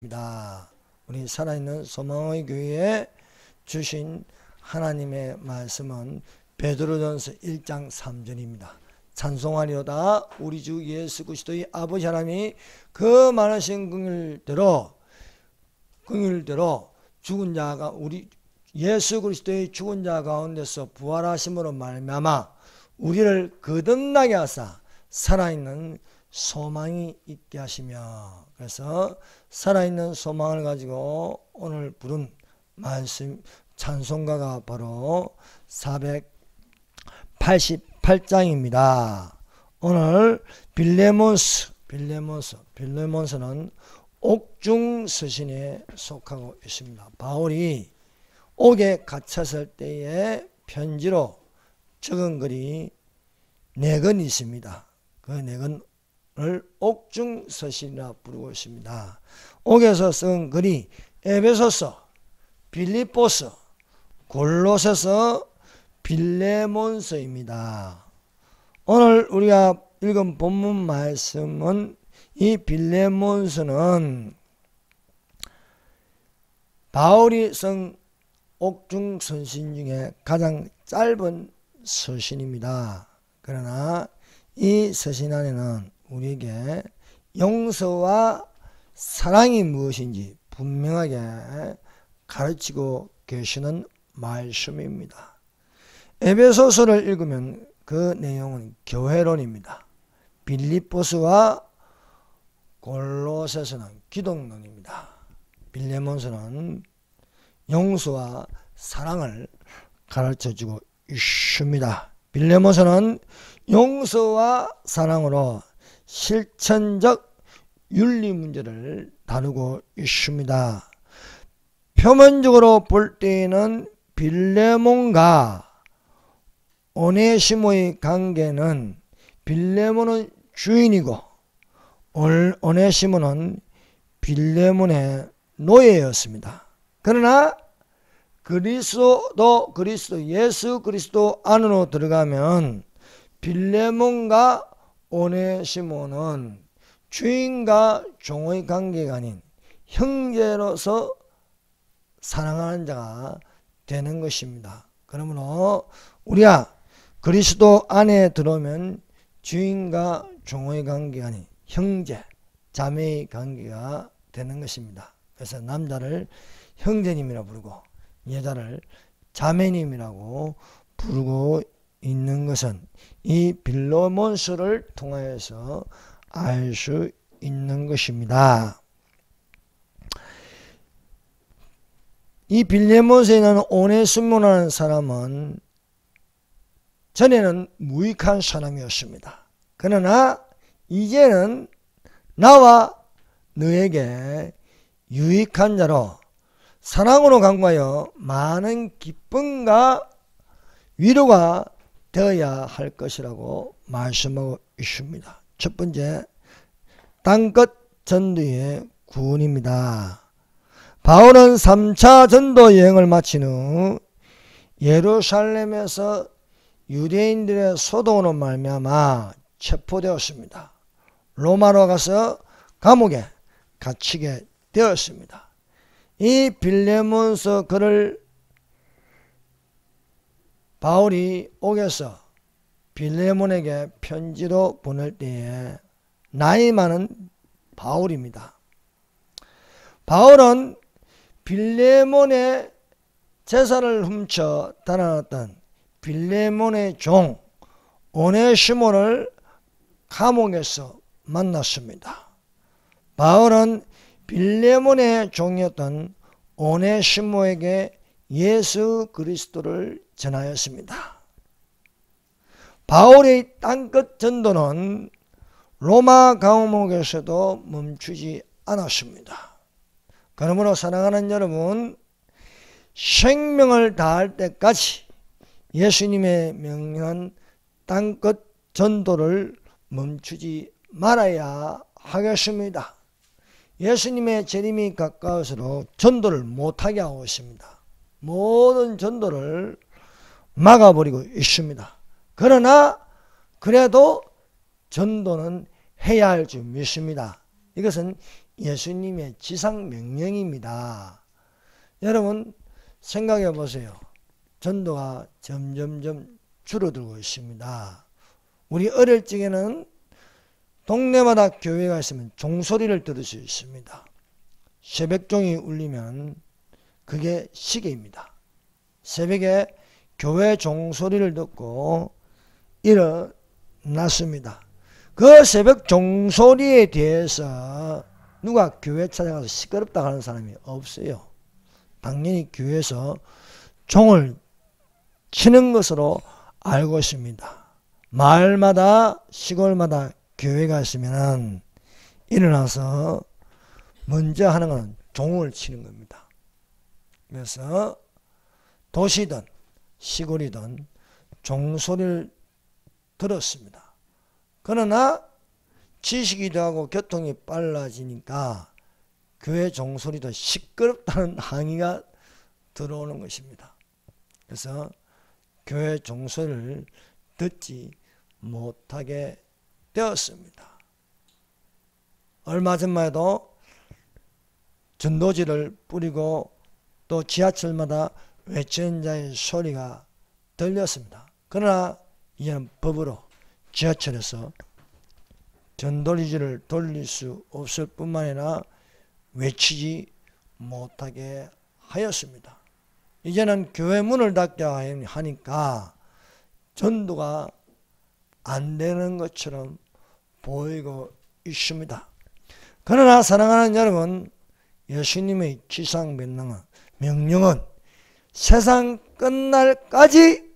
입니다. 우리 살아있는 소망의 교회에 주신 하나님의 말씀은 베드로전서 1장 3절입니다. 찬송하리로다 우리 주 예수 그리스도의 아버지 하나님이 그 많으신 긍휼대로 죽은 자가 우리 예수 그리스도의 죽은 자 가운데서 부활하심으로 말미암아 우리를 거듭나게 하사 살아있는 소망이 있게 하시며, 그래서 살아있는 소망을 가지고 오늘 부른 말씀 찬송가가 바로 488장입니다. 오늘 빌레몬스는 옥중 서신에 속하고 있습니다. 바울이 옥에 갇혔을 때에 편지로 적은 글이 4권 있습니다. 그 4권을 옥중 서신이라 부르고 있습니다. 옥에서 쓴 글이 에베소서, 빌립보서, 골로새서, 빌레몬서입니다. 오늘 우리가 읽은 본문 말씀은 이 빌레몬서는 바울이 쓴 옥중 서신 중에 가장 짧은 서신입니다. 그러나 이 서신 안에는 우리에게 용서와 사랑이 무엇인지 분명하게 가르치고 계시는 말씀입니다. 에베소서를 읽으면 그 내용은 교회론입니다. 빌립보서와 골로새서는 기독론입니다. 빌레몬서는 용서와 사랑을 가르쳐주고 있습니다. 빌레몬서는 용서와 사랑으로 실천적 윤리 문제를 다루고 있습니다. 표면적으로 볼 때에는 빌레몬과 오네시모의 관계는 빌레몬은 주인이고 오네시모는 빌레몬의 노예였습니다. 그러나 예수 그리스도 안으로 들어가면 빌레몬과 오네시모는 주인과 종의 관계가 아닌 형제로서 사랑하는 자가 되는 것입니다. 그러므로 우리가 그리스도 안에 들어오면 주인과 종의 관계가 아닌 형제, 자매의 관계가 되는 것입니다. 그래서 남자를 형제님이라고 부르고 여자를 자매님이라고 부르고 있는 것은 이 빌레몬서를 통하여서 알 수 있는 것입니다. 이 빌레몬서에 있는 오네시모라는 사람은 전에는 무익한 사람이었습니다. 그러나 이제는 나와 너에게 유익한 자로 사랑으로 간과하여 많은 기쁨과 위로가 되어야 할 것이라고 말씀하고 있습니다. 첫 번째, 땅끝 전도의 구원입니다. 바울은 3차 전도 여행을 마친 후 예루살렘에서 유대인들의 소동으로 말미암아 체포되었습니다. 로마로 가서 감옥에 갇히게 되었습니다. 이 빌레몬서 글을 바울이 옥에서 빌레몬에게 편지로 보낼 때에 나이 많은 바울입니다. 바울은 빌레몬의 재산을 훔쳐 달아났던 빌레몬의 종 오네시모를 감옥에서 만났습니다. 바울은 빌레몬의 종이었던 오네시모에게 예수 그리스도를 전하였습니다. 바울의 땅끝 전도는 로마 감옥에서도 멈추지 않았습니다. 그러므로 사랑하는 여러분, 생명을 다할 때까지 예수님의 명령한 땅끝 전도를 멈추지 말아야 하겠습니다. 예수님의 재림이 가까울수록 전도를 못하게 하고 있습니다. 모든 전도를 막아버리고 있습니다. 그러나 그래도 전도는 해야 할 줄 믿습니다. 이것은 예수님의 지상 명령입니다. 여러분 생각해 보세요. 전도가 점점점 줄어들고 있습니다. 우리 어릴 적에는 동네마다 교회가 있으면 종소리를 들을 수 있습니다. 새벽종이 울리면 그게 시계입니다. 새벽에 교회 종소리를 듣고 일어났습니다. 그 새벽 종소리에 대해서 누가 교회 찾아가서 시끄럽다고 하는 사람이 없어요. 당연히 교회에서 종을 치는 것으로 알고 있습니다. 마을마다 시골마다 교회가 있으면 일어나서 먼저 하는 건 종을 치는 겁니다. 그래서 도시든 시골이든 종소리를 들었습니다. 그러나 지식이 더하고 교통이 빨라지니까 교회 종소리도 시끄럽다는 항의가 들어오는 것입니다. 그래서 교회 종소리를 듣지 못하게 되었습니다. 얼마 전만 해도 전도지를 뿌리고 또 지하철마다 외치는 자의 소리가 들렸습니다. 그러나 이제는 법으로 지하철에서 전도지를 돌릴 수 없을 뿐만 아니라 외치지 못하게 하였습니다. 이제는 교회 문을 닫게 하니까 전도가 안 되는 것처럼 보이고 있습니다. 그러나 사랑하는 여러분, 예수님의 지상 명령은 세상 끝날까지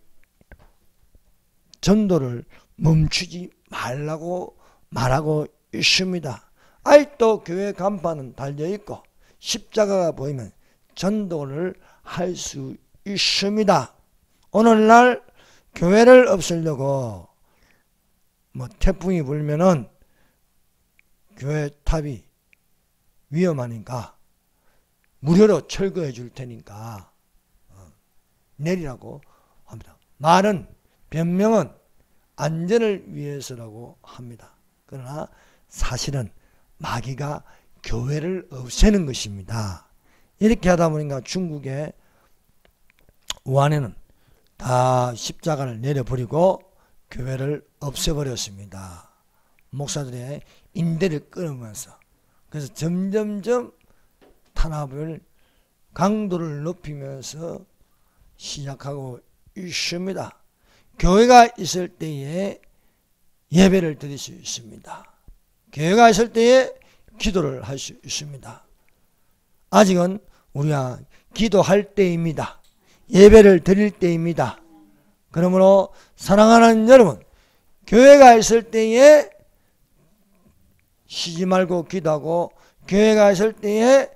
전도를 멈추지 말라고 말하고 있습니다. 아직도 교회 간판은 달려있고 십자가가 보이면 전도를 할 수 있습니다. 오늘날 교회를 없애려고 태풍이 불면은 교회 탑이 위험하니까 무료로 철거해 줄 테니까 내리라고 합니다. 말은 변명은 안전을 위해서라고 합니다. 그러나 사실은 마귀가 교회를 없애는 것입니다. 이렇게 하다 보니까 중국의 우한에는 다 십자가를 내려버리고 교회를 없애버렸습니다. 목사들의 인대를 끊으면서. 그래서 점점점 탄압을 강도를 높이면서 시작하고 있습니다. 교회가 있을 때에 예배를 드릴 수 있습니다. 교회가 있을 때에 기도를 할 수 있습니다. 아직은 우리가 기도할 때입니다. 예배를 드릴 때입니다. 그러므로 사랑하는 여러분, 교회가 있을 때에 쉬지 말고 기도하고 교회가 있을 때에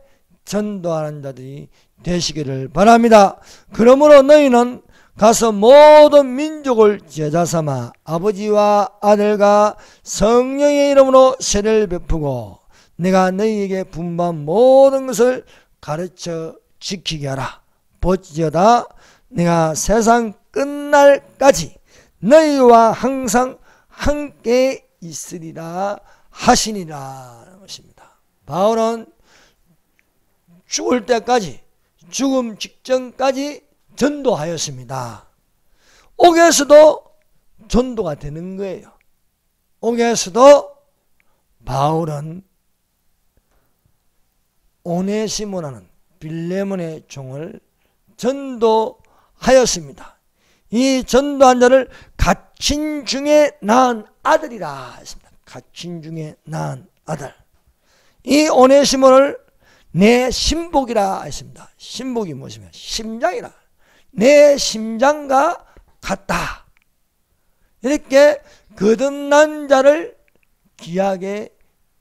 전도하는 자들이 되시기를 바랍니다. 그러므로 너희는 가서 모든 민족을 제자 삼아 아버지와 아들과 성령의 이름으로 세례를 베푸고 내가 너희에게 분부한 모든 것을 가르쳐 지키게 하라. 보지어다 내가 세상 끝날까지 너희와 항상 함께 있으리라 하시니라 하는 것입니다. 바울은 죽을 때까지 죽음 직전까지 전도하였습니다. 옥에서도 전도가 되는 거예요. 옥에서도 바울은 오네시모라는 빌레몬의 종을 전도하였습니다. 이 전도한 자를 갇힌 중에 낳은 아들이라 했습니다. 갇힌 중에 낳은 아들. 이 오네시모를 내 신복이라 했습니다. 신복이 무엇이냐? 심장이라. 내 심장과 같다. 이렇게 거듭난 자를 귀하게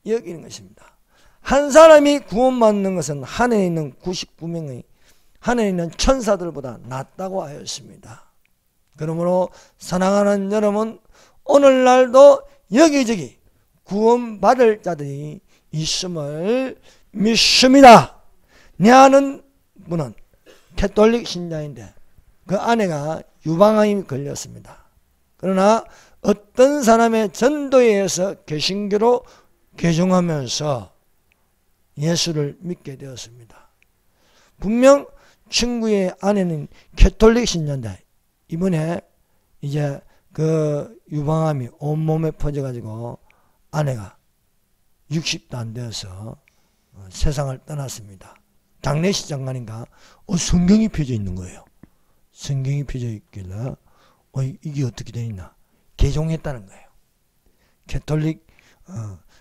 여기는 것입니다. 한 사람이 구원받는 것은 하늘에 있는 99명의 하늘에 있는 천사들보다 낫다고 하였습니다. 그러므로 사랑하는 여러분, 오늘날도 여기저기 구원받을 자들이 있음을 믿습니다. 내 아는 분은 캐톨릭 신자인데 그 아내가 유방암이 걸렸습니다. 그러나 어떤 사람의 전도에 의해서 개신교로 개종하면서 예수를 믿게 되었습니다. 분명 친구의 아내는 캐톨릭 신자인데 이번에 이제 그 유방암이 온몸에 퍼져가지고 아내가 60도 안 되어서 세상을 떠났습니다. 장례식장 가니까 성경이 펴져 있는 거예요. 성경이 펴져 있길래 이게 어떻게 되어 있나 개종했다는 거예요. 캐톨릭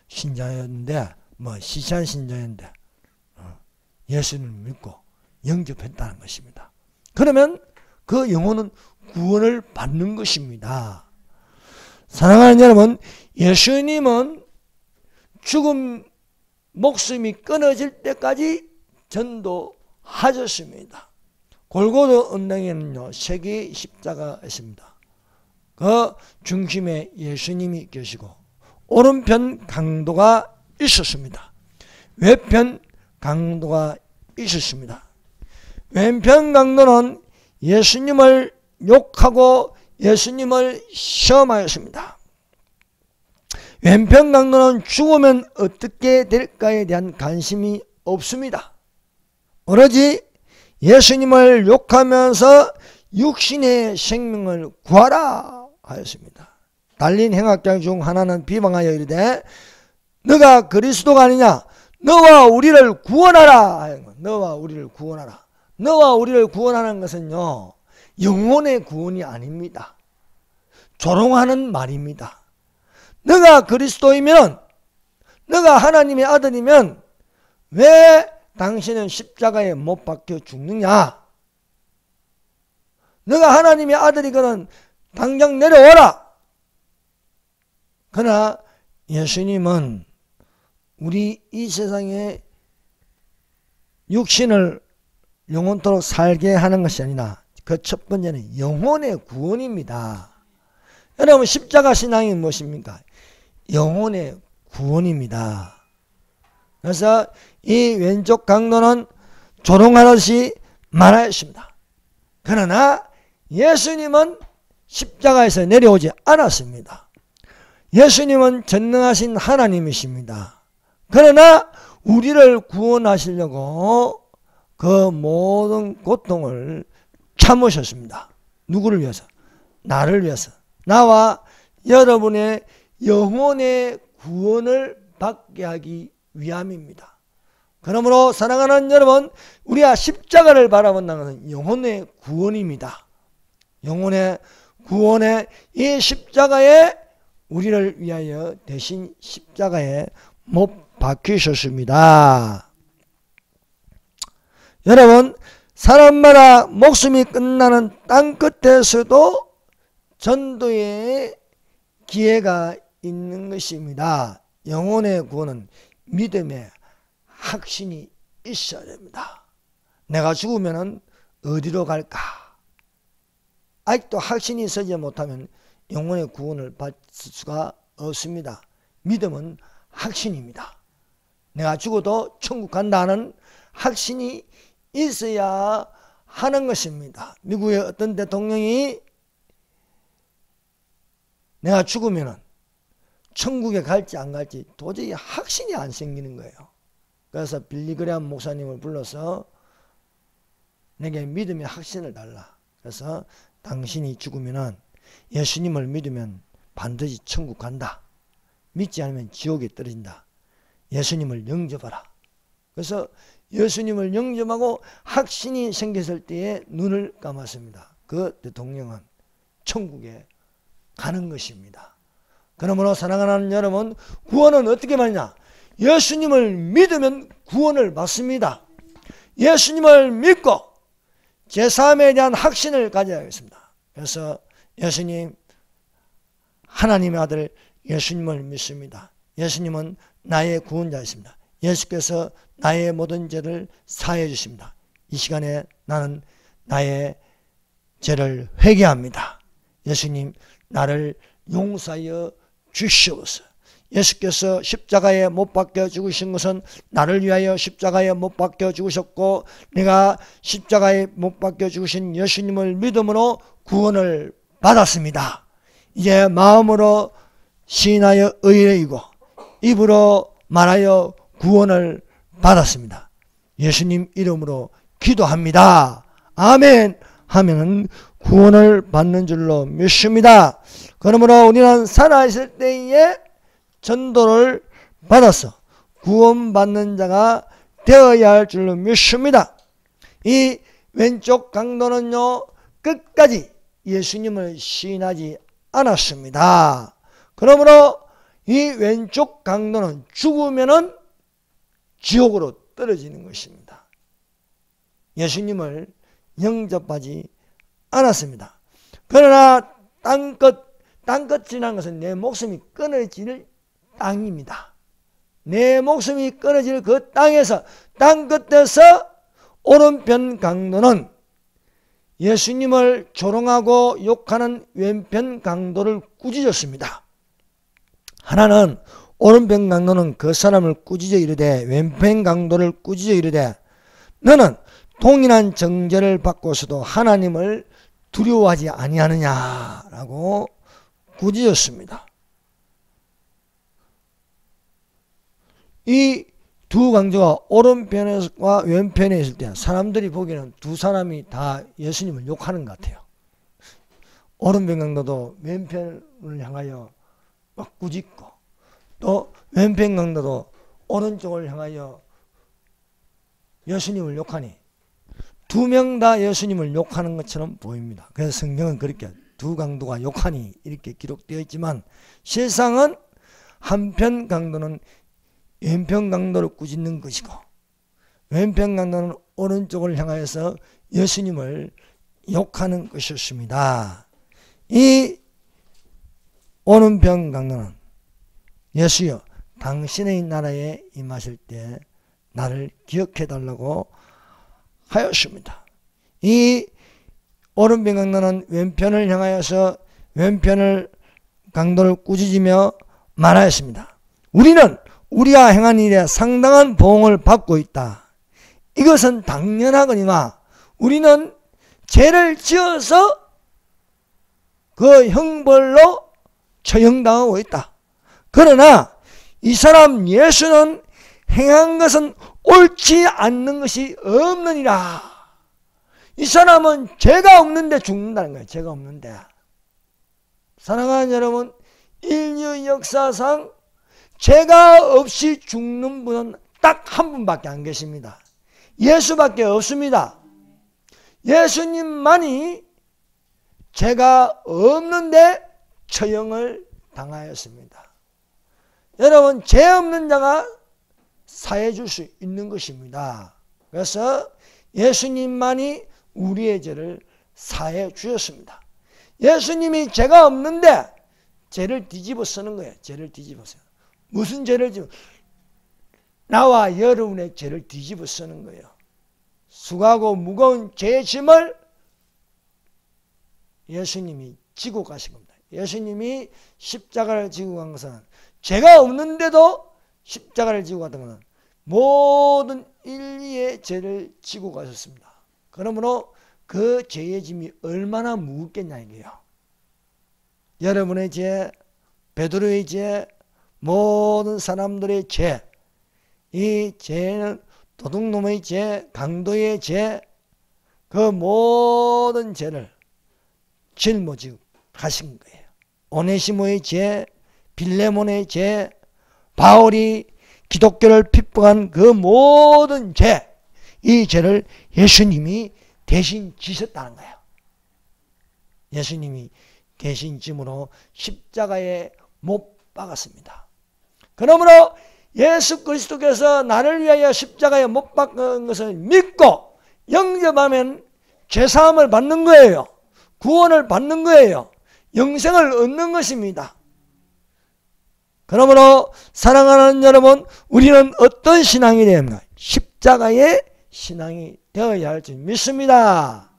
신자였는데 시시한 신자였는데 예수님을 믿고 영접했다는 것입니다. 그러면 그 영혼은 구원을 받는 것입니다. 사랑하는 여러분, 예수님은 죽음 목숨이 끊어질 때까지 전도하셨습니다. 골고다 언덕에는요 3개의 십자가가 있습니다. 그 중심에 예수님이 계시고 오른편 강도가 있었습니다. 왼편 강도가 있었습니다. 왼편 강도는 예수님을 욕하고 예수님을 시험하였습니다. 왼편 강도는 죽으면 어떻게 될까에 대한 관심이 없습니다. 오로지 예수님을 욕하면서 육신의 생명을 구하라 하였습니다. 달린 행악자 중 하나는 비방하여 이르되 너가 그리스도가 아니냐 너와 우리를 구원하라. 너와 우리를 구원하라. 너와 우리를 구원하는 것은요 영혼의 구원이 아닙니다. 조롱하는 말입니다. 너가 그리스도이면 너가 하나님의 아들이면 왜 당신은 십자가에 못 박혀 죽느냐? 너가 하나님의 아들이거든 당장 내려오라. 그러나 예수님은 우리 이 세상에 육신을 영원토록 살게 하는 것이 아니라 그 첫 번째는 영혼의 구원입니다. 여러분 십자가 신앙이 무엇입니까? 영혼의 구원입니다. 그래서 이 왼쪽 강도는 조롱하듯이 말하였습니다. 그러나 예수님은 십자가에서 내려오지 않았습니다. 예수님은 전능하신 하나님이십니다. 그러나 우리를 구원하시려고 그 모든 고통을 참으셨습니다. 누구를 위해서? 나를 위해서. 나와 여러분의 영혼의 구원을 받게 하기 위함입니다. 그러므로 사랑하는 여러분, 우리가 십자가를 바라본다는 것은 영혼의 구원입니다. 영혼의 구원의 이 십자가에 우리를 위하여 대신 십자가에 못 박히셨습니다. 여러분, 사람마다 목숨이 끝나는 땅 끝에서도 전도의 기회가 있는 것입니다. 영혼의 구원은 믿음의 확신이 있어야 됩니다. 내가 죽으면 어디로 갈까? 아직도 확신이 서지 못하면 영혼의 구원을 받을 수가 없습니다. 믿음은 확신입니다. 내가 죽어도 천국 간다는 확신이 있어야 하는 것입니다. 미국의 어떤 대통령이 내가 죽으면 천국에 갈지 안 갈지 도저히 확신이 안 생기는 거예요. 그래서 빌리그레암 목사님을 불러서 내게 믿음의 확신을 달라. 그래서 당신이 죽으면 예수님을 믿으면 반드시 천국 간다. 믿지 않으면 지옥에 떨어진다. 예수님을 영접하라. 그래서 예수님을 영접하고 확신이 생겼을 때에 눈을 감았습니다. 그 대통령은 천국에 가는 것입니다. 그러므로 사랑하는 여러분, 구원은 어떻게 말이냐? 예수님을 믿으면 구원을 받습니다. 예수님을 믿고 제3에 대한 확신을 가져야겠습니다. 그래서 예수님, 하나님의 아들 예수님을 믿습니다. 예수님은 나의 구원자이십니다. 예수께서 나의 모든 죄를 사해 주십니다. 이 시간에 나는 나의 죄를 회개합니다. 예수님, 나를 용서하여 주시옵소서. 예수께서 십자가에 못 박혀 죽으신 것은 나를 위하여 십자가에 못 박혀 죽으셨고, 내가 십자가에 못 박혀 죽으신 예수님을 믿음으로 구원을 받았습니다. 이제 마음으로 시인하여 의뢰이고 입으로 말하여 구원을 받았습니다. 예수님 이름으로 기도합니다. 아멘 하면 구원을 받는 줄로 믿습니다. 그러므로 우리는 살아있을 때에 전도를 받아서 구원받는 자가 되어야 할 줄로 믿습니다. 이 왼쪽 강도는요, 끝까지 예수님을 시인하지 않았습니다. 그러므로 이 왼쪽 강도는 죽으면은 지옥으로 떨어지는 것입니다. 예수님을 영접하지 않았습니다. 그러나 땅끝이라는 것은 내 목숨이 끊어질 땅입니다. 내 목숨이 끊어질 그 땅에서, 땅끝에서 오른편 강도는 예수님을 조롱하고 욕하는 왼편 강도를 꾸짖었습니다. 하나는 오른편 강도는 그 사람을 꾸짖어 이르되 왼편 강도를 꾸짖어 이르되 너는 동일한 정죄를 받고서도 하나님을 두려워하지 아니하느냐라고 꾸짖었습니다. 이 두 강도가 오른편과 왼편에 있을 때 사람들이 보기에는 두 사람이 다 예수님을 욕하는 것 같아요. 오른편 강도도 왼편을 향하여 막 꾸짖고, 또 왼편 강도도 오른쪽을 향하여 예수님을 욕하니 두 명 다 예수님을 욕하는 것처럼 보입니다. 그래서 성경은 그렇게 두 강도가 욕하니 이렇게 기록되어 있지만, 실상은 한편 강도는 왼편 강도를 꾸짖는 것이고 왼편 강도는 오른쪽을 향하여서 예수님을 욕하는 것이었습니다. 이 오른편 강도는 예수여 당신의 나라에 임하실 때 나를 기억해 달라고 하였습니다. 이 오른편 강도는 왼편을 향하여서 왼편을 강도를 꾸짖으며 말하였습니다. 우리는 우리가 행한 일에 상당한 보응을 받고 있다. 이것은 당연하거니와 우리는 죄를 지어서 그 형벌로 처형당하고 있다. 그러나 이 사람 예수는 행한 것은 옳지 않는 것이 없느니라. 이 사람은 죄가 없는데 죽는다는 거예요. 죄가 없는데. 사랑하는 여러분, 인류 역사상 죄가 없이 죽는 분은 딱 한 분밖에 안 계십니다. 예수밖에 없습니다. 예수님만이 죄가 없는데 처형을 당하였습니다. 여러분, 죄 없는 자가 사해 줄 수 있는 것입니다. 그래서 예수님만이 우리의 죄를 사해 주셨습니다. 예수님이 죄가 없는데 죄를 뒤집어 쓰는 거예요. 죄를 뒤집어 써요. 무슨 죄를 뒤집어? 나와 여러분의 죄를 뒤집어 쓰는 거예요. 수고하고 무거운 죄의 짐을 예수님이 지고 가신 겁니다. 예수님이 십자가를 지고 간 것은, 죄가 없는데도 십자가를 지고 갔던 것은 모든 인류의 죄를 지고 가셨습니다. 그러므로 그 죄의 짐이 얼마나 무겁겠냐 이게요. 여러분의 죄, 베드로의 죄, 모든 사람들의 죄, 이 죄는 도둑놈의 죄, 강도의 죄, 그 모든 죄를 짊어지고 가신 거예요. 오네시모의 죄, 빌레몬의 죄, 바울이 기독교를 핍박한 그 모든 죄, 이 죄를 예수님이 대신 지셨다는 거예요. 예수님이 대신 짐으로 십자가에 못 박았습니다. 그러므로 예수 그리스도께서 나를 위하여 십자가에 못 박은 것을 믿고 영접하면 죄사함을 받는 거예요. 구원을 받는 거예요. 영생을 얻는 것입니다. 그러므로 사랑하는 여러분, 우리는 어떤 신앙이 되어야 합니까? 십자가의 신앙이 되어야 할 줄 믿습니다.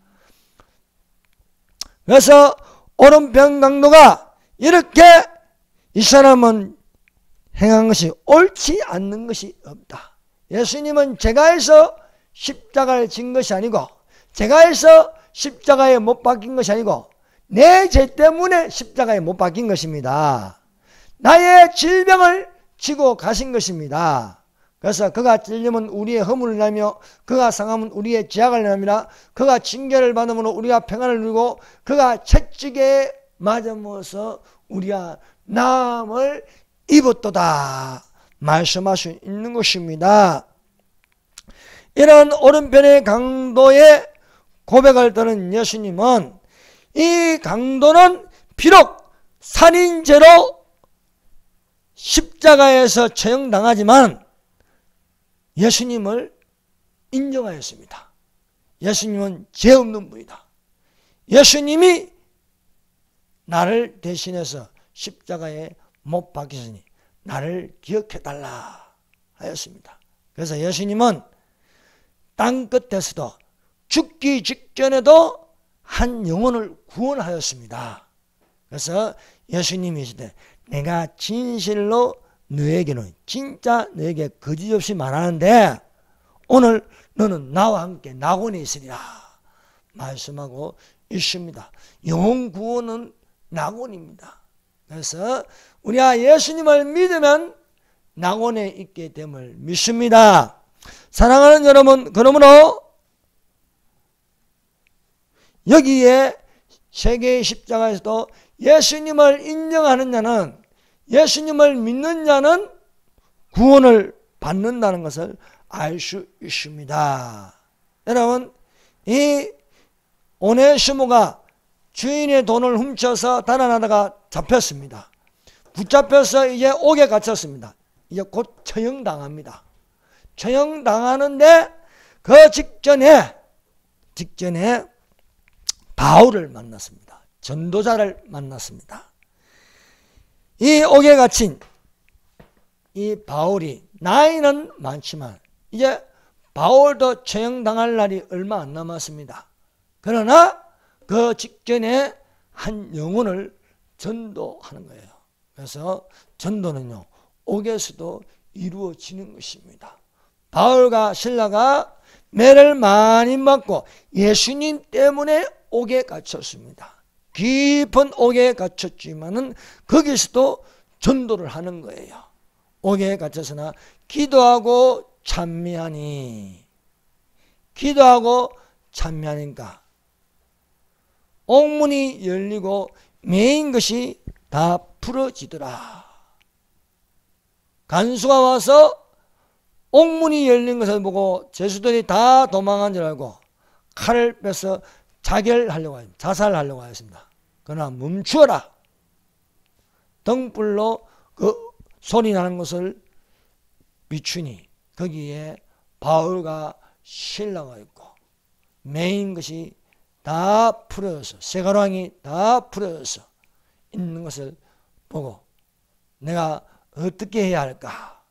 그래서 오른편 강도가 이렇게 이 사람은 행한 것이 옳지 않는 것이 없다. 예수님은 제가 해서 십자가를 진 것이 아니고, 제가 해서 십자가에 못 박힌 것이 아니고, 내 죄 때문에 십자가에 못 박힌 것입니다. 나의 질병을 지고 가신 것입니다. 그래서 그가 찔리면 우리의 허물을 내며 그가 상하면 우리의 죄악을 내며 그가 징계를 받으면 우리가 평안을 누리고 그가 채찍에 맞아서 우리가 나음을 입었도다 말씀할 수 있는 것입니다. 이런 오른편의 강도의 고백을 들은 예수님은 이 강도는 비록 살인죄로 십자가에서 처형당하지만 예수님을 인정하였습니다. 예수님은 죄 없는 분이다. 예수님이 나를 대신해서 십자가에 못 박히시니 나를 기억해달라 하였습니다. 그래서 예수님은 땅끝에서도 죽기 직전에도 한 영혼을 구원하였습니다. 그래서 예수님이 이르시되 내가 진실로 너에게는 진짜 너에게 거짓 없이 말하는데 오늘 너는 나와 함께 낙원에 있으리라 말씀하고 있습니다. 영혼 구원은 낙원입니다. 그래서 우리가 예수님을 믿으면 낙원에 있게 됨을 믿습니다. 사랑하는 여러분, 그러므로 여기에 세계의 십자가에서도 예수님을 인정하는 자는, 예수님을 믿는 자는 구원을 받는다는 것을 알 수 있습니다. 여러분, 이 오네시모가 주인의 돈을 훔쳐서 달아나다가 잡혔습니다. 붙잡혀서 이제 옥에 갇혔습니다. 이제 곧 처형당합니다. 처형당하는데 그 직전에 바울을 만났습니다. 전도자를 만났습니다. 이 옥에 갇힌 이 바울이 나이는 많지만 이제 바울도 처형당할 날이 얼마 안 남았습니다. 그러나 그 직전에 한 영혼을 전도하는 거예요. 그래서 전도는요, 옥에서도 이루어지는 것입니다. 바울과 실라가 매를 많이 맞고 예수님 때문에 옥에 갇혔습니다. 깊은 옥에 갇혔지만은 거기서도 전도를 하는 거예요. 옥에 갇혀서나 기도하고 찬미하니까 옥문이 열리고 매인 것이 다 풀어지더라. 간수가 와서 옥문이 열린 것을 보고 죄수들이 다 도망한 줄 알고 칼을 빼서 자살하려고 하였습니다. 그러나 멈추어라. 등불로 그 소리 나는 것을 비추니 거기에 바울과 실라가 있고 매인 것이 다 풀어져서, 쇠가랑이 다 풀어져서 있는 것을 보고 내가 어떻게 해야 할까?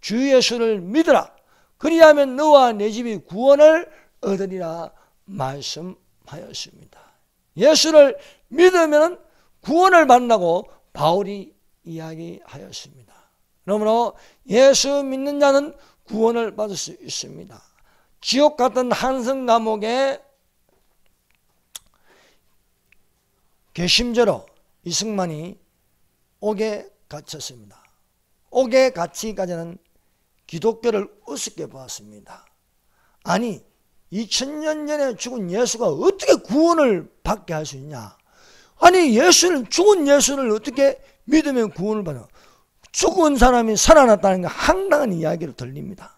주 예수를 믿으라. 그리하면 너와 내 집이 구원을 얻으리라 말씀하였습니다. 예수를 믿으면 구원을 받는다고 바울이 이야기하였습니다. 그러므로 예수 믿는 자는 구원을 받을 수 있습니다. 지옥 같은 한성 감옥에 괘씸죄로 이승만이 옥에 갇혔습니다. 옥에 갇히기까지는 기독교를 우습게 보았습니다. 아니 2000년 전에 죽은 예수가 어떻게 구원을 받게 할 수 있냐? 아니 죽은 예수를 어떻게 믿으면 구원을 받아? 죽은 사람이 살아났다는 게 황당한 이야기로 들립니다.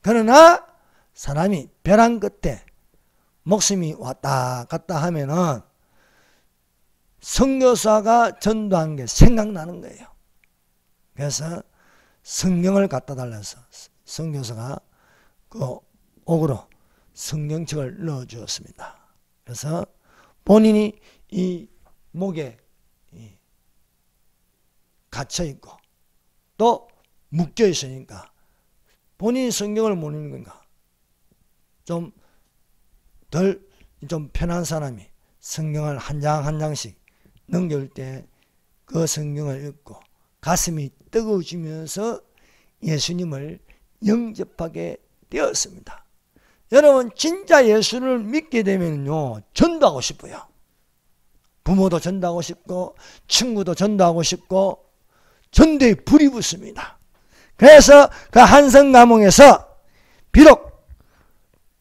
그러나 사람이 벼랑 끝에 목숨이 왔다 갔다 하면은 선교사가 전도한 게 생각나는 거예요. 그래서 성경을 갖다 달라서 선교사가 그 옥으로 성경책을 넣어 주었습니다. 그래서 본인이 이 목에 갇혀 있고 또 묶여 있으니까 본인이 성경을 못 읽는 건가? 좀 편한 사람이 성경을 한 장 한 장씩 넘길 때 그 성경을 읽고 가슴이 뜨거워지면서 예수님을 영접하게 되었습니다. 여러분 진짜 예수를 믿게 되면요 전도하고 싶어요. 부모도 전도하고 싶고 친구도 전도하고 싶고 전도에 불이 붙습니다. 그래서 그 한성 가문에서 비록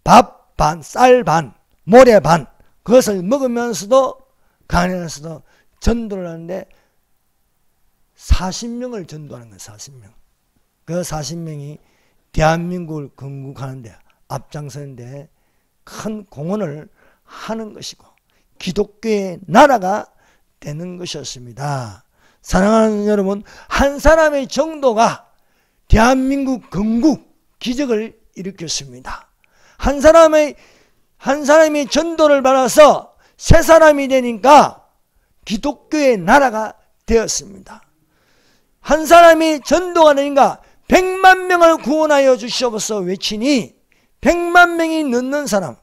밥 반, 쌀 반, 모래 반 그것을 먹으면서도 가난해서도 전도를 하는데 40명을 전도하는 거예요. 40명. 그 40명이 대한민국을 건국하는데 앞장서는데 큰 공헌을 하는 것이고 기독교의 나라가 되는 것이었습니다. 사랑하는 여러분, 한 사람의 정도가 대한민국 건국 기적을 일으켰습니다. 한 사람이 전도를 받아서 새 사람이 되니까 기독교의 나라가 되었습니다. 한 사람이 전도가 되니까 100만 명을 구원하여 주시옵소서 외치니 100만 명이 넘는 사람,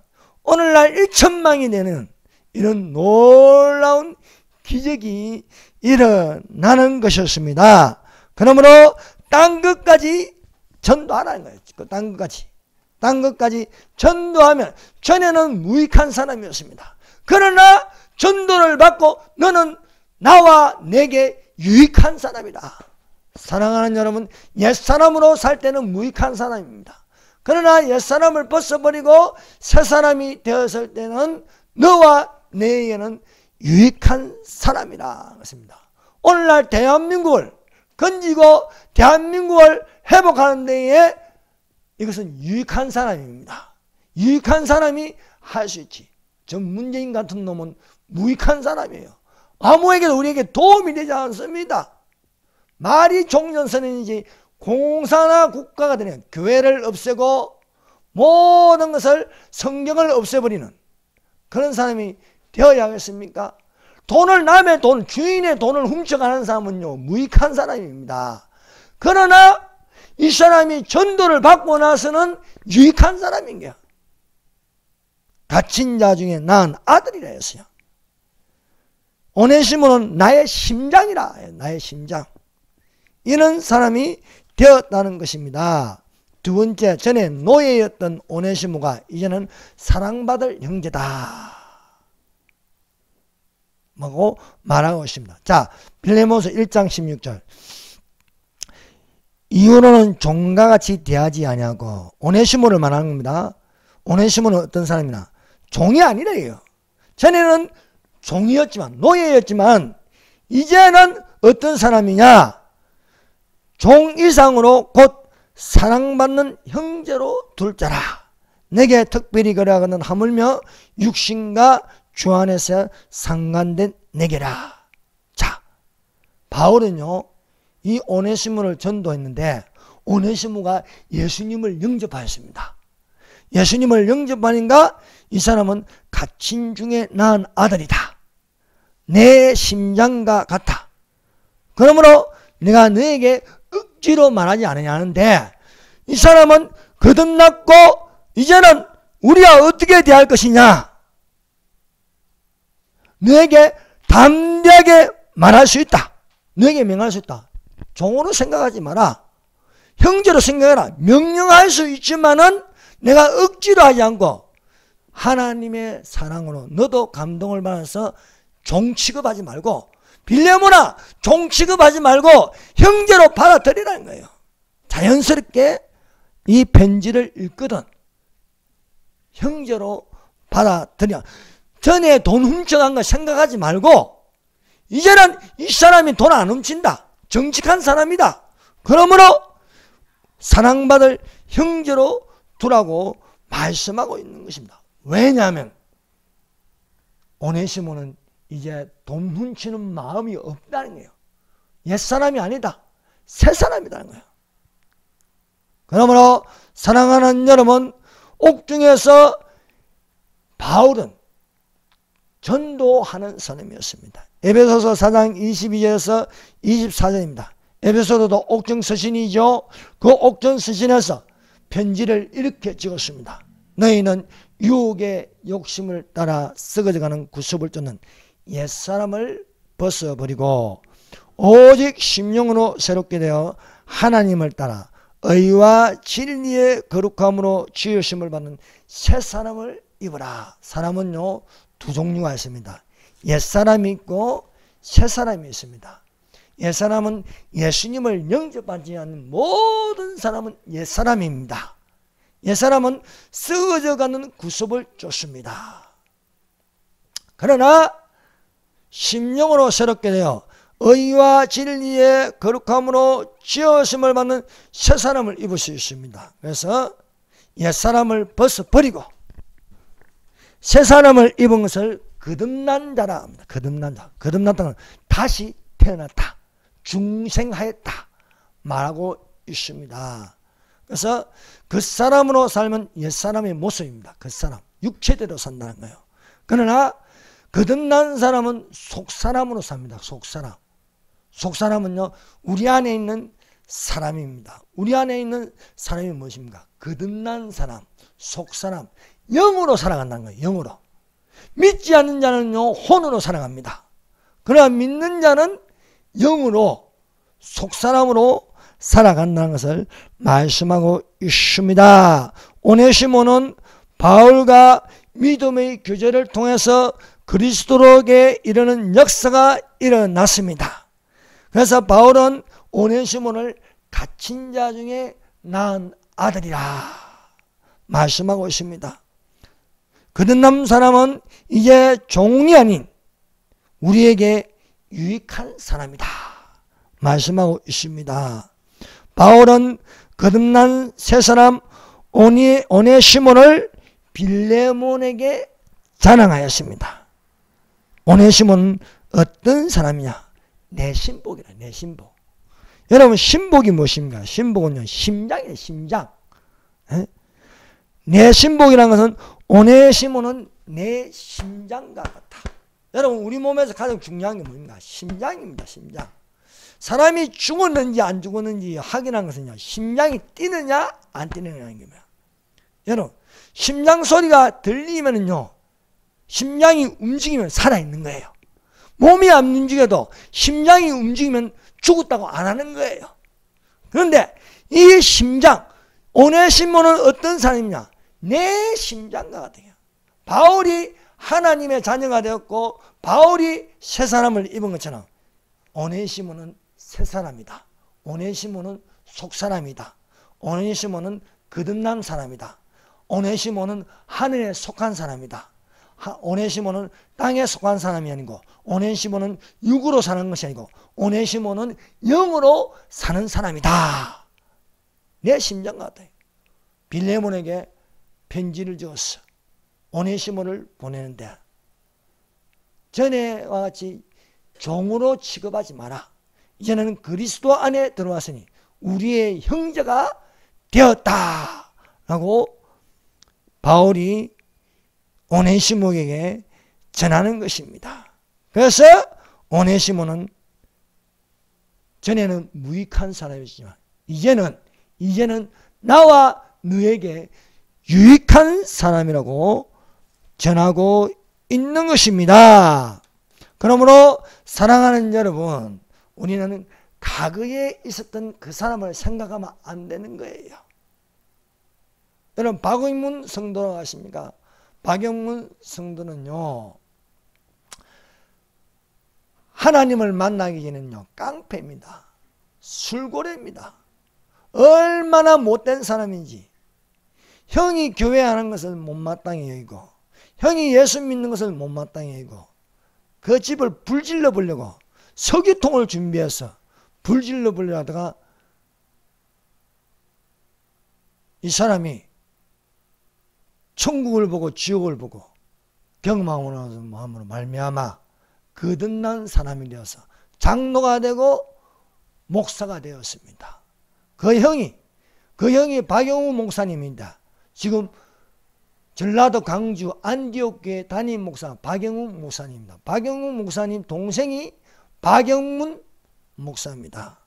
오늘날 1천만이 되는 이런 놀라운 기적이 일어나는 것이었습니다. 그러므로 딴 것까지 전도하라는 거예요. 딴 것까지 전도하면 전에는 무익한 사람이었습니다. 그러나 전도를 받고 너는 나와 내게 유익한 사람이다. 사랑하는 여러분, 옛사람으로 살 때는 무익한 사람입니다. 그러나 옛사람을 벗어버리고 새사람이 되었을 때는 너와 내에게는 유익한 사람이라 했습니다. 오늘날 대한민국을 건지고 대한민국을 회복하는 데에 이것은 유익한 사람입니다. 유익한 사람이 할 수 있지. 저 문재인 같은 놈은 무익한 사람이에요. 아무에게도 우리에게 도움이 되지 않습니다. 말이 종전선언이지 공산화 국가가 되는 교회를 없애고 모든 것을 성경을 없애버리는 그런 사람이 되어야겠습니까? 남의 돈, 주인의 돈을 훔쳐가는 사람은요 무익한 사람입니다. 그러나 이 사람이 전도를 받고 나서는 유익한 사람인 거야. 갇힌 자 중에 낳은 아들이라 했어요. 오네시모는 나의 심장이라 해요. 나의 심장. 이런 사람이 되었다는 것입니다. 두 번째, 전에 노예였던 오네시모가 이제는 사랑받을 형제다 라고 말하고 있습니다. 자, 빌레몬서 1장 16절. 이후로는 종과 같이 대하지 아니하고, 오네시모를 말하는 겁니다. 오네시모는 어떤 사람이나 종이 아니래요. 전에는 종이었지만, 노예였지만 이제는 어떤 사람이냐, 종 이상으로 곧 사랑받는 형제로 둘 자라. 내게 특별히 그러하거든 하물며 육신과 주 안에서 상관된 내게라. 자, 바울은요 이 오네시모를 전도했는데 오네시모가 예수님을 영접하였습니다. 예수님을 영접하니까 이 사람은 갇힌 중에 낳은 아들이다. 내 심장과 같아. 그러므로 내가 너에게 억지로 말하지 않으냐는데 이 사람은 거듭났고 이제는 우리가 어떻게 대할 것이냐, 너에게 담대하게 말할 수 있다. 너에게 명할 수 있다. 종으로 생각하지 마라. 형제로 생각해라. 명령할 수 있지만은 내가 억지로 하지 않고 하나님의 사랑으로 너도 감동을 받아서 종 취급하지 말고, 빌레몬아 종 취급하지 말고 형제로 받아들이라는 거예요. 자연스럽게 이 편지를 읽거든 형제로 받아들여. 전에 돈 훔쳐간 거 생각하지 말고 이제는 이 사람이 돈 안 훔친다. 정직한 사람이다. 그러므로 사랑받을 형제로 두라고 말씀하고 있는 것입니다. 왜냐하면 오네시모는 이제 돈 훔치는 마음이 없다는 거예요. 옛사람이 아니다. 새사람이라는 거예요. 그러므로 사랑하는 여러분, 옥중에서 바울은 전도하는 사람이었습니다. 에베소서 4장 22절에서 24절입니다. 에베소서도 옥중 서신이죠. 그 옥중 서신에서 편지를 이렇게 찍었습니다. 너희는 유혹의 욕심을 따라 썩어져가는 구습을 쫓는 옛사람을 벗어버리고 오직 심령으로 새롭게 되어 하나님을 따라 의와 진리의 거룩함으로 지으심을 받는 새사람을 입으라. 사람은요 두 종류가 있습니다. 옛사람이 있고 새사람이 있습니다. 옛사람은 예수님을 영접하지 않는 모든 사람은 옛사람입니다. 옛사람은 썩어져가는 구습을 쫓습니다. 그러나 심령으로 새롭게 되어 의와 진리의 거룩함으로 지으심을 받는 새 사람을 입을 수 있습니다. 그래서 옛사람을 벗어버리고 새 사람을 입은 것을 거듭난 자라 합니다. 거듭난 자. 거듭났다는 다시 태어났다. 중생하였다. 말하고 있습니다. 그래서 그 사람으로 살면 옛사람의 모습입니다. 그 사람. 육체대로 산다는 거예요. 그러나 거듭난 사람은 속사람으로 삽니다. 속사람. 속사람은요, 우리 안에 있는 사람입니다. 우리 안에 있는 사람이 무엇입니까? 거듭난 사람, 속사람, 영으로 살아간다는 거예요. 영으로. 믿지 않는 자는요, 혼으로 살아갑니다. 그러나 믿는 자는 영으로, 속사람으로 살아간다는 것을 말씀하고 있습니다. 오네시모는 바울과 믿음의 교제를 통해서 그리스도로게 이르는 역사가 일어났습니다. 그래서 바울은 오네시모를 갇힌 자 중에 낳은 아들이라 말씀하고 있습니다. 거듭난 사람은 이제 종이 아닌 우리에게 유익한 사람이다 말씀하고 있습니다. 바울은 거듭난 새 사람 오네시모를 빌레몬에게 자랑하였습니다. 오네시모는 어떤 사람이냐? 내 신복이라, 내 신복. 여러분, 신복이 무엇입니까? 신복은요, 심장이에요, 심장. 내 신복이라는 것은 오네시모는 내 심장과 같다. 여러분, 우리 몸에서 가장 중요한 게 뭡니까? 심장입니다, 심장. 사람이 죽었는지 안 죽었는지 확인한 것은요, 심장이 뛰느냐 안 뛰느냐는 겁니다. 여러분, 심장 소리가 들리면은요, 심장이 움직이면 살아있는 거예요. 몸이 안 움직여도 심장이 움직이면 죽었다고 안 하는 거예요. 그런데 이 심장, 오네시모는 어떤 사람이냐? 내 심장과 같아요. 바울이 하나님의 자녀가 되었고 바울이 새 사람을 입은 것처럼 오네시모는 새 사람이다. 오네시모는 속사람이다. 오네시모는 거듭난 사람이다. 오네시모는 하늘에 속한 사람이다. 오네시모는 땅에 속한 사람이 아니고 오네시모는 육으로 사는 것이 아니고 오네시모는 영으로 사는 사람이다. 내 심장 같아요. 빌레몬에게 편지를 적었어. 오네시모를 보내는데 전에와 같이 종으로 취급하지 마라. 이제는 그리스도 안에 들어왔으니 우리의 형제가 되었다 라고 바울이 오네시모에게 전하는 것입니다. 그래서 오네시모는 전에는 무익한 사람이지만 이제는 나와 너에게 유익한 사람이라고 전하고 있는 것입니다. 그러므로 사랑하는 여러분, 우리는 과거에 있었던 그 사람을 생각하면 안 되는 거예요. 여러분, 박의문 성도라고 아십니까? 박영문 성도는요, 하나님을 만나기 전에는요, 깡패입니다. 술고래입니다. 얼마나 못된 사람인지. 형이 교회하는 것을 못마땅히 여기고 형이 예수 믿는 것을 못마땅히 여기고 그 집을 불질러 보려고 석유통을 준비해서 불질러 보려고 하다가 이 사람이 천국을 보고 지옥을 보고 경험함으로 말미암아 거듭난 사람이 되어서 장로가 되고 목사가 되었습니다. 그 형이 박영우 목사님입니다. 지금 전라도 강주 안디옥교회 담임 목사 박영우 목사님입니다. 박영우 목사님 동생이 박영문 목사입니다.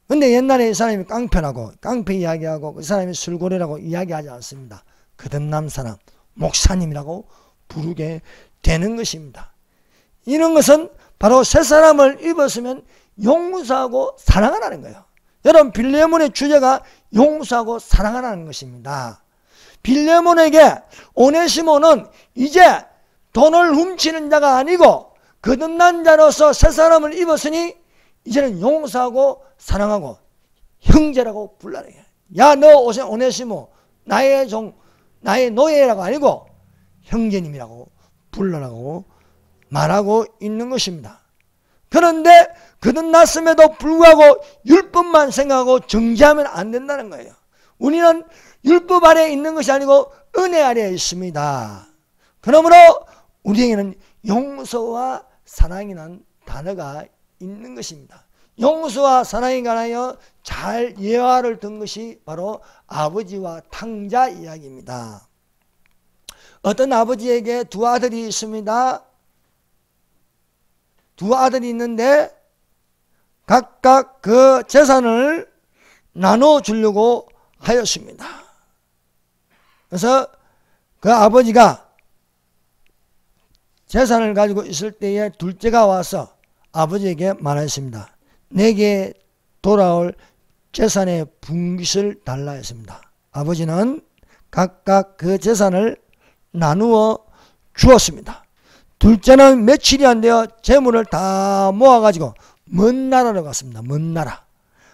근데 옛날에 이 사람이 깡패라고 깡패 이야기하고 그 사람이 술고래라고 이야기하지 않습니다. 거듭난 사람 목사님이라고 부르게 되는 것입니다. 이런 것은 바로 새 사람을 입었으면 용서하고 사랑하라는 거예요. 여러분, 빌레몬의 주제가 용서하고 사랑하라는 것입니다. 빌레몬에게 오네시모는 이제 돈을 훔치는 자가 아니고 거듭난 자로서 새 사람을 입었으니 이제는 용서하고 사랑하고 형제라고 불러라. 야, 너 오네시모 나의 종, 나의 노예라고 아니고 형제님이라고 불러라고 말하고 있는 것입니다. 그런데 거듭났음에도 불구하고 율법만 생각하고 정죄하면 안 된다는 거예요. 우리는 율법 아래에 있는 것이 아니고 은혜 아래에 있습니다. 그러므로 우리에게는 용서와 사랑이라는 단어가 있는 것입니다. 용서와 사랑에 관하여 잘 예화를 든 것이 바로 아버지와 탕자 이야기입니다. 어떤 아버지에게 두 아들이 있습니다. 두 아들이 있는데 각각 그 재산을 나눠주려고 하였습니다. 그래서 그 아버지가 재산을 가지고 있을 때에 둘째가 와서 아버지에게 말했습니다. 내게 돌아올 재산의 분깃을 달라 했습니다. 아버지는 각각 그 재산을 나누어 주었습니다. 둘째는 며칠이 안 되어 재물을 다 모아가지고 먼 나라로 갔습니다. 먼 나라.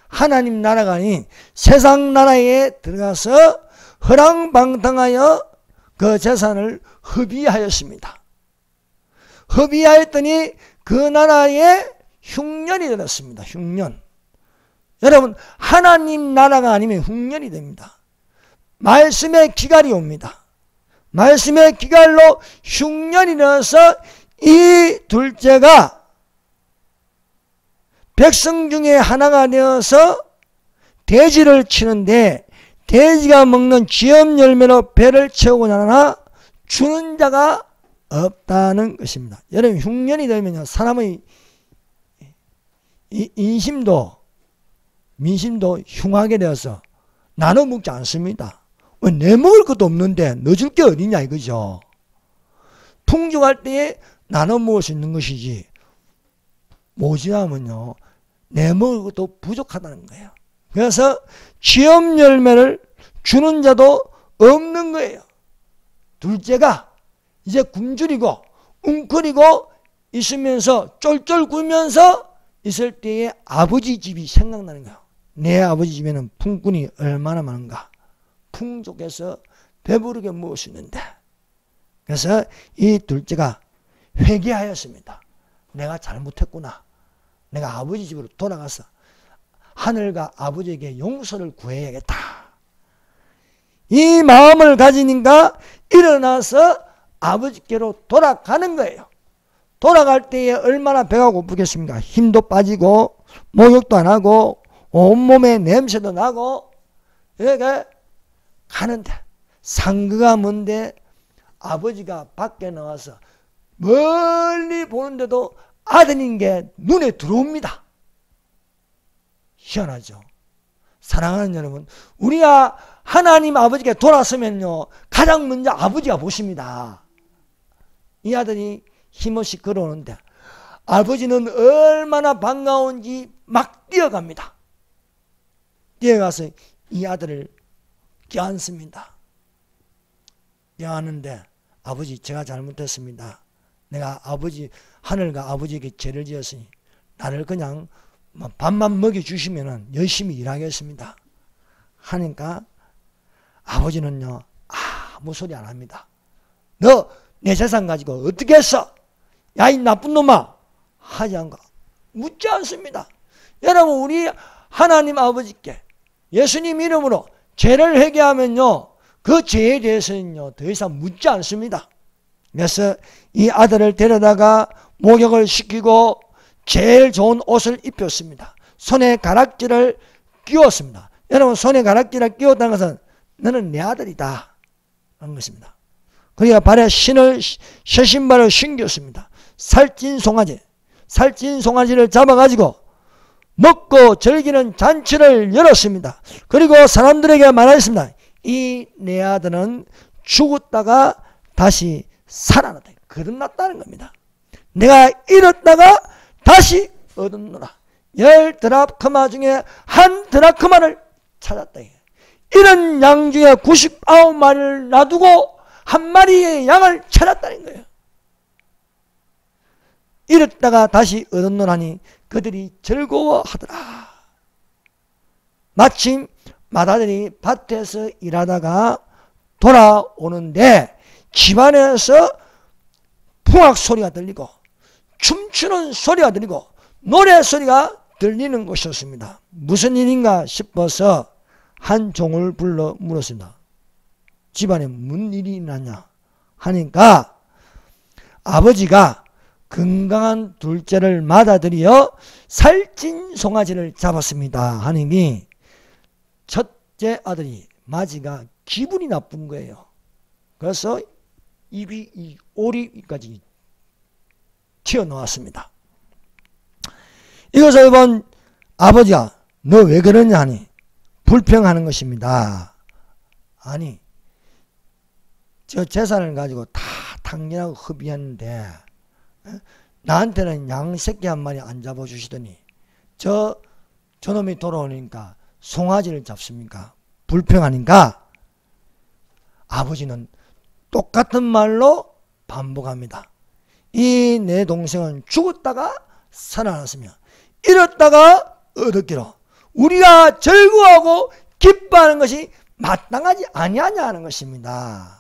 하나님 나라가 아닌 세상 나라에 들어가서 허랑방탕하여 그 재산을 허비하였습니다. 허비하였더니 그 나라에 흉년이 들었습니다. 흉년. 여러분, 하나님 나라가 아니면 흉년이 됩니다. 말씀의 기갈이 옵니다. 말씀의 기갈로 흉년이 나서 이 둘째가 백성 중에 하나가 되어서 돼지를 치는데 돼지가 먹는 쥐엄 열매로 배를 채우고자 하나 주는 자가 없다는 것입니다. 여러분, 흉년이 되면요, 사람의 인심도 민심도 흉하게 되어서 나눠 먹지 않습니다. 내 먹을 것도 없는데 너 줄 게 어디냐 이거죠. 풍족할 때에 나눠 먹을 수 있는 것이지 모자라면요 내 먹을 것도 부족하다는 거예요. 그래서 쥐엄 열매를 주는 자도 없는 거예요. 둘째가 이제 굶주리고 웅크리고 있으면서 쫄쫄 굴면서 있을 때에 아버지 집이 생각나는 거예요. 내 아버지 집에는 품꾼이 얼마나 많은가. 풍족해서 배부르게 먹을 수 있는데. 그래서 이 둘째가 회개하였습니다. 내가 잘못했구나. 내가 아버지 집으로 돌아가서 하늘과 아버지에게 용서를 구해야겠다. 이 마음을 가지니까 일어나서 아버지께로 돌아가는 거예요. 돌아갈 때에 얼마나 배가 고프겠습니까? 힘도 빠지고 목욕도 안 하고 온몸에 냄새도 나고 이렇게 가는데 상거가 먼데 아버지가 밖에 나와서 멀리 보는데도 아들인 게 눈에 들어옵니다. 희한하죠. 사랑하는 여러분, 우리가 하나님 아버지께 돌아서면요 가장 먼저 아버지가 보십니다. 이 아들이 힘없이 걸어오는데 아버지는 얼마나 반가운지 막 뛰어갑니다. 뛰어가서 이 아들을 껴안습니다. 껴안는데 아버지, 제가 잘못했습니다. 내가 아버지 하늘과 아버지에게 죄를 지었으니 나를 그냥 밥만 먹여주시면 열심히 일하겠습니다. 하니까 아버지는요 아무 소리 안 합니다. 너 내 재산 가지고 어떻게 했어? 야, 이 나쁜 놈아! 하지 않고 묻지 않습니다. 여러분, 우리 하나님 아버지께 예수님 이름으로 죄를 회개하면요 그 죄에 대해서는요 더 이상 묻지 않습니다. 그래서 이 아들을 데려다가 목욕을 시키고 제일 좋은 옷을 입혔습니다. 손에 가락지를 끼웠습니다. 여러분, 손에 가락지를 끼웠다는 것은 너는 내 아들이다 하는 것입니다. 그러니까 발에 새 신발을 신겼습니다. 살찐 송아지를 잡아가지고 먹고 즐기는 잔치를 열었습니다. 그리고 사람들에게 말했습니다. 이 내 아들은 죽었다가 다시 살아났다. 거듭났다는 겁니다. 내가 잃었다가 다시 얻었노라. 10드라크마 중에 한 드라크마를 찾았다. 이런 양 중에 99마리를 놔두고 한 마리의 양을 찾았다는 거예요. 잃었다가 다시 얻었노라니 그들이 즐거워하더라. 마침 맏아들이 밭에서 일하다가 돌아오는데 집안에서 풍악 소리가 들리고 춤추는 소리가 들리고 노래 소리가 들리는 것이었습니다. 무슨 일인가 싶어서 한 종을 불러 물었습니다. 집안에 무슨 일이 났냐 하니까 아버지가 건강한 둘째를 맞아들여 살찐 송아지를 잡았습니다 하니 첫째 아들이 마지가 기분이 나쁜 거예요. 그래서 입이 오리까지 튀어나왔습니다. 이것을 본 아버지가 너 왜 그러냐 하니 불평하는 것입니다. 아니 저 재산을 가지고 다 탕진하고 hợp의했는데 나한테는 양 새끼 한 마리 안 잡아주시더니 저놈이 돌아오니까 송아지를 잡습니까? 불평하니까 아버지는 똑같은 말로 반복합니다. 이 내 동생은 죽었다가 살아났으며 잃었다가 얻었기로 우리가 즐거워하고 기뻐하는 것이 마땅하지 아니하냐는 것입니다.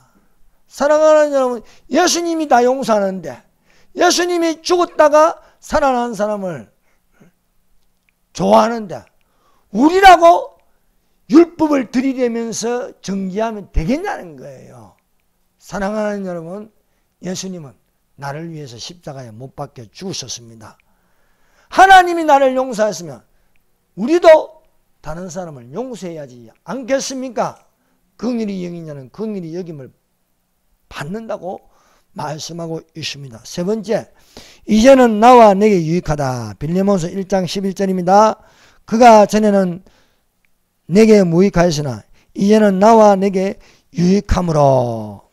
사랑하는 여러분, 예수님이 다 용서하는데 예수님이 죽었다가 살아난 사람을 좋아하는데 우리라고 율법을 들이대면서 정지하면 되겠냐는 거예요. 사랑하는 여러분, 예수님은 나를 위해서 십자가에 못 박혀 죽으셨습니다. 하나님이 나를 용서했으면 우리도 다른 사람을 용서해야지 않겠습니까? 긍휼히 여기냐는 긍휼히 여김을 받는다고 말씀하고 있습니다. 세 번째, 이제는 나와 내게 유익하다. 빌레몬서 1장 11절입니다. 그가 전에는 내게 무익하였으나 이제는 나와 내게 유익함으로.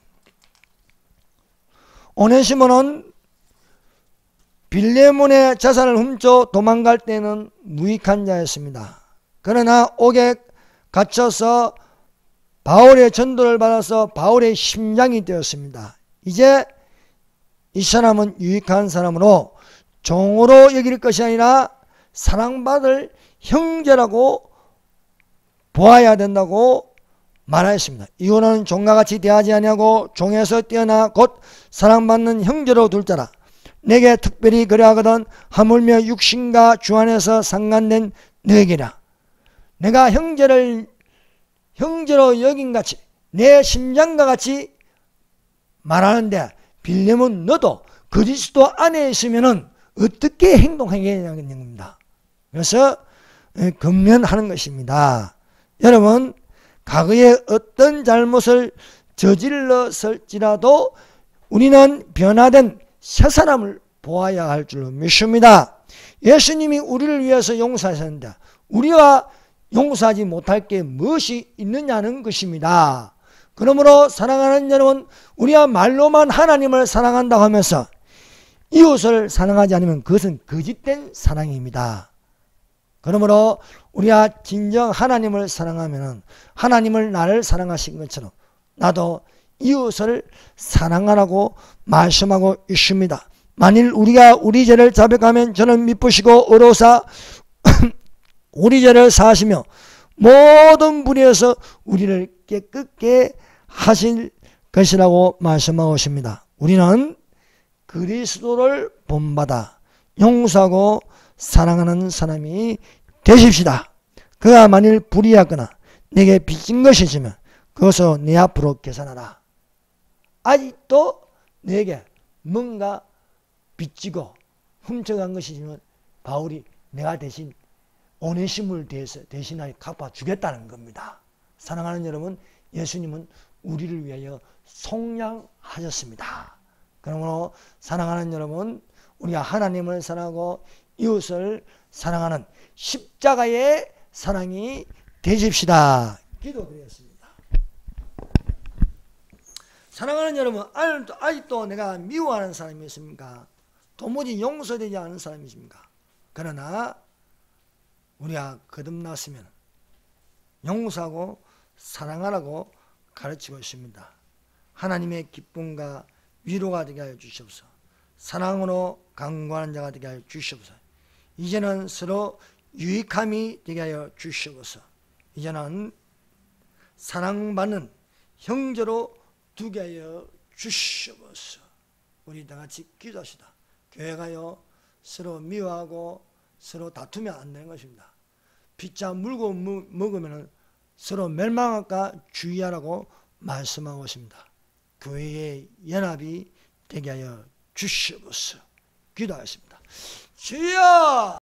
오네시모는 빌레몬의 재산을 훔쳐 도망갈 때는 무익한 자였습니다. 그러나 옥에 갇혀서 바울의 전도를 받아서 바울의 심장이 되었습니다. 이제 이 사람은 유익한 사람으로 종으로 여길 것이 아니라 사랑받을 형제라고 보아야 된다고 말하였습니다. 이유는 종과 같이 대하지 아니하고 종에서 뛰어나 곧 사랑받는 형제로 둘 자라. 내게 특별히 그래하거든 하물며 육신과 주 안에서 상관된 너에게라. 내가 형제로 여긴 같이 내 심장과 같이 말하는데 빌레몬 너도 그리스도 안에 있으면은 어떻게 행동하겠냐는 겁니다. 그래서 금면하는 것입니다. 여러분, 과거에 어떤 잘못을 저질렀을지라도 우리는 변화된 새 사람을 보아야 할 줄로 믿습니다. 예수님이 우리를 위해서 용서하셨는데 우리가 용서하지 못할 게 무엇이 있느냐는 것입니다. 그러므로 사랑하는 여러분, 우리가 말로만 하나님을 사랑한다고 하면서 이웃을 사랑하지 않으면 그것은 거짓된 사랑입니다. 그러므로 우리가 진정 하나님을 사랑하면 하나님을 나를 사랑하신 것처럼 나도 이웃을 사랑하라고 말씀하고 있습니다. 만일 우리가 우리 죄를 자백하면 저는 미쁘시고 의로우사 우리 죄를 사하시며 모든 불의에서 우리를 깨끗게 하실 것이라고 말씀하고 있습니다. 우리는 그리스도를 본받아 용서하고 사랑하는 사람이 되십시다. 그가 만일 불의하거나 내게 빚진 것이 있으면 그것을 내 앞으로 계산하라. 아직도 내게 뭔가 빚지고 훔쳐간 것이 있으면 바울이 내가 대신 오네시모를 대신하여 갚아주겠다는 겁니다. 사랑하는 여러분, 예수님은 우리를 위하여 속량하셨습니다. 그러므로 사랑하는 여러분, 우리가 하나님을 사랑하고 이웃을 사랑하는 십자가의 사랑이 되십시다. 기도드리겠습니다. 사랑하는 여러분, 아직도 내가 미워하는 사람이 있습니까? 도무지 용서되지 않은 사람이 있습니까? 그러나 우리가 거듭났으면 용서하고 사랑하라고 가르치고 있습니다. 하나님의 기쁨과 위로가 되게 하여 주시옵소서. 사랑으로 강구하는 자가 되게 하여 주시옵소서. 이제는 서로 유익함이 되게 하여 주시옵소서. 이제는 사랑받는 형제로 두게 하여 주시옵소서. 우리 다 같이 기도합시다. 교회가요 서로 미워하고 서로 다투면 안 되는 것입니다. 피자 물고 먹으면 서로 멸망할까 주의하라고 말씀하고 있습니다. 교회의 연합이 되게 하여 주시옵소서. 기도하겠습니다. 주여!